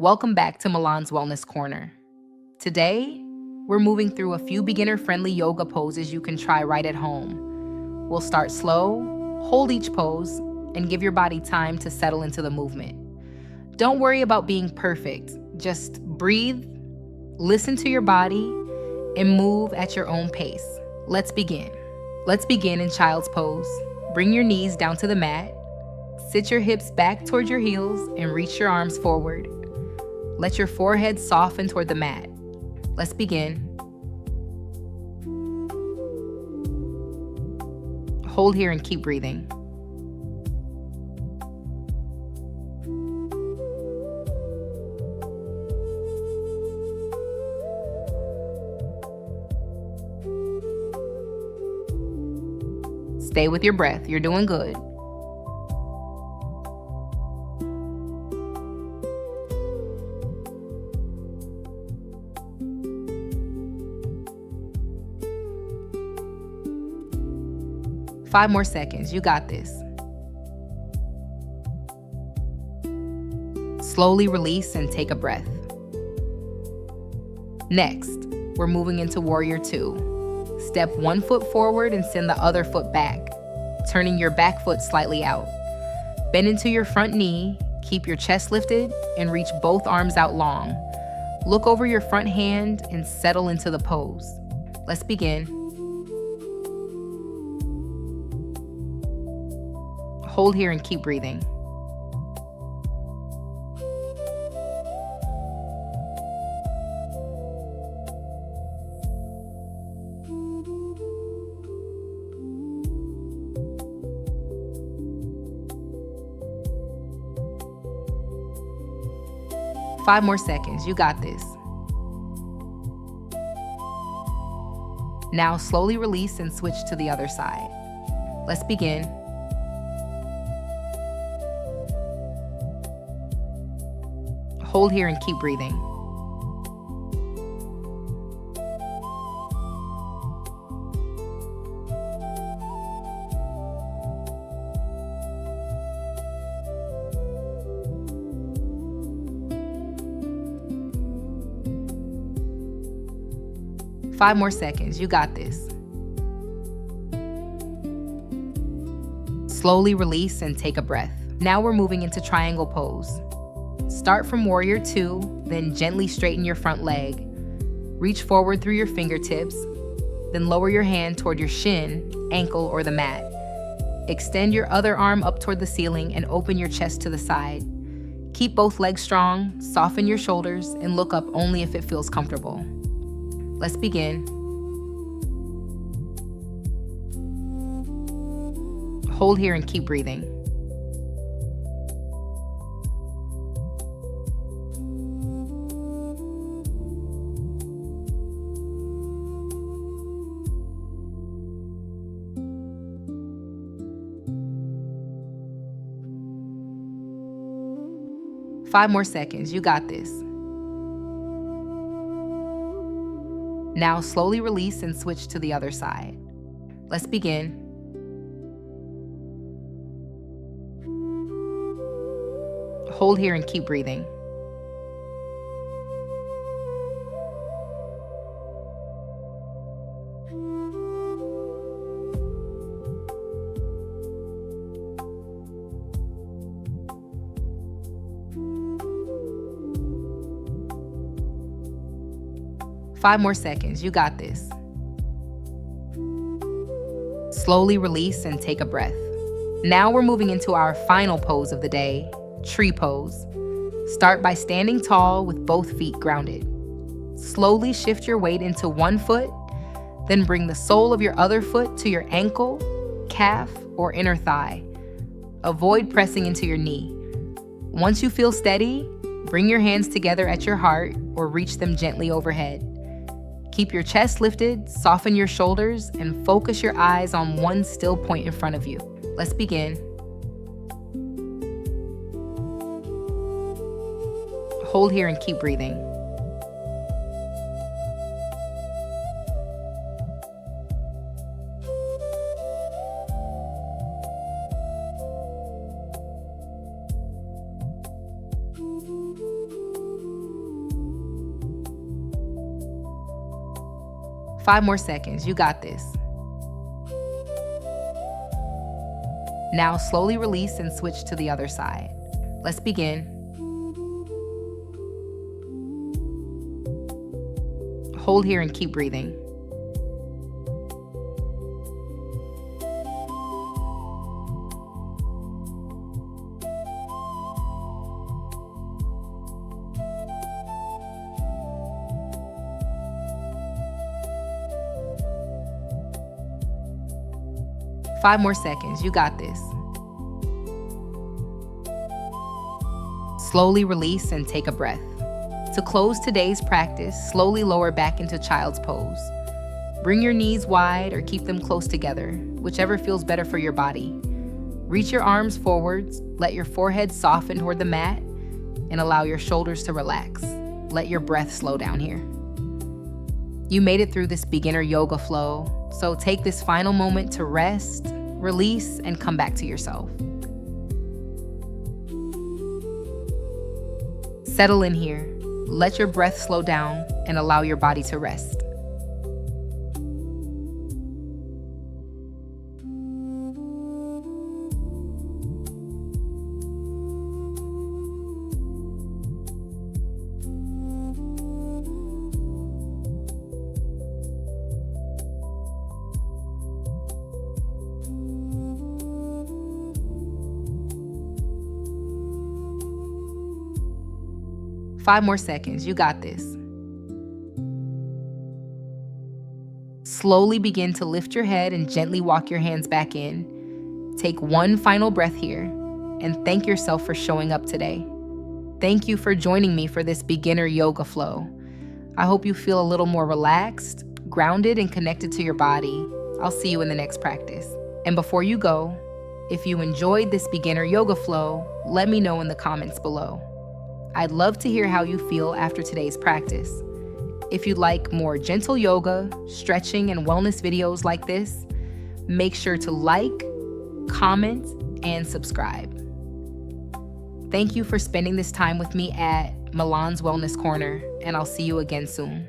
Welcome back to Milan's Wellness Corner. Today, we're moving through a few beginner-friendly yoga poses you can try right at home. We'll start slow, hold each pose, and give your body time to settle into the movement. Don't worry about being perfect. Just breathe, listen to your body, and move at your own pace. Let's begin. Let's begin in child's pose. Bring your knees down to the mat. Sit your hips back toward your heels and reach your arms forward. Let your forehead soften toward the mat. Let's begin. Hold here and keep breathing. Stay with your breath. You're doing good. Five more seconds. You got this. Slowly release and take a breath. Next, we're moving into Warrior Two. Step one foot forward and send the other foot back, turning your back foot slightly out. Bend into your front knee, keep your chest lifted, and reach both arms out long. Look over your front hand and settle into the pose. Let's begin. Hold here and keep breathing. Five more seconds. You got this. Now slowly release and switch to the other side. Let's begin. Hold here and keep breathing. Five more seconds. You got this. Slowly release and take a breath. Now we're moving into triangle pose. Start from Warrior Two, then gently straighten your front leg. Reach forward through your fingertips, then lower your hand toward your shin, ankle, or the mat. Extend your other arm up toward the ceiling and open your chest to the side. Keep both legs strong, soften your shoulders, and look up only if it feels comfortable. Let's begin. Hold here and keep breathing. Five more seconds. You got this. Now slowly release and switch to the other side. Let's begin. Hold here and keep breathing. Five more seconds. You got this. Slowly release and take a breath. Now we're moving into our final pose of the day, tree pose. Start by standing tall with both feet grounded. Slowly shift your weight into one foot, then bring the sole of your other foot to your ankle, calf, or inner thigh. Avoid pressing into your knee. Once you feel steady, bring your hands together at your heart or reach them gently overhead. Keep your chest lifted, soften your shoulders, and focus your eyes on one still point in front of you. Let's begin. Hold here and keep breathing. 5 more seconds. You got this. Now slowly release and switch to the other side. Let's begin. Hold here and keep breathing. Five more seconds. You got this. Slowly release and take a breath. To close today's practice, slowly lower back into child's pose. Bring your knees wide or keep them close together, whichever feels better for your body. Reach your arms forwards, let your forehead soften toward the mat, and allow your shoulders to relax. Let your breath slow down here. You made it through this beginner yoga flow, so take this final moment to rest, release, and come back to yourself. Settle in here. Let your breath slow down and allow your body to rest. Five more seconds. You got this. Slowly begin to lift your head and gently walk your hands back in. Take one final breath here and thank yourself for showing up today. Thank you for joining me for this beginner yoga flow. I hope you feel a little more relaxed, grounded, and connected to your body. I'll see you in the next practice. And before you go, if you enjoyed this beginner yoga flow, let me know in the comments below. I'd love to hear how you feel after today's practice. If you'd like more gentle yoga, stretching, and wellness videos like this, make sure to like, comment, and subscribe. Thank you for spending this time with me at Milan's Wellness Corner, and I'll see you again soon.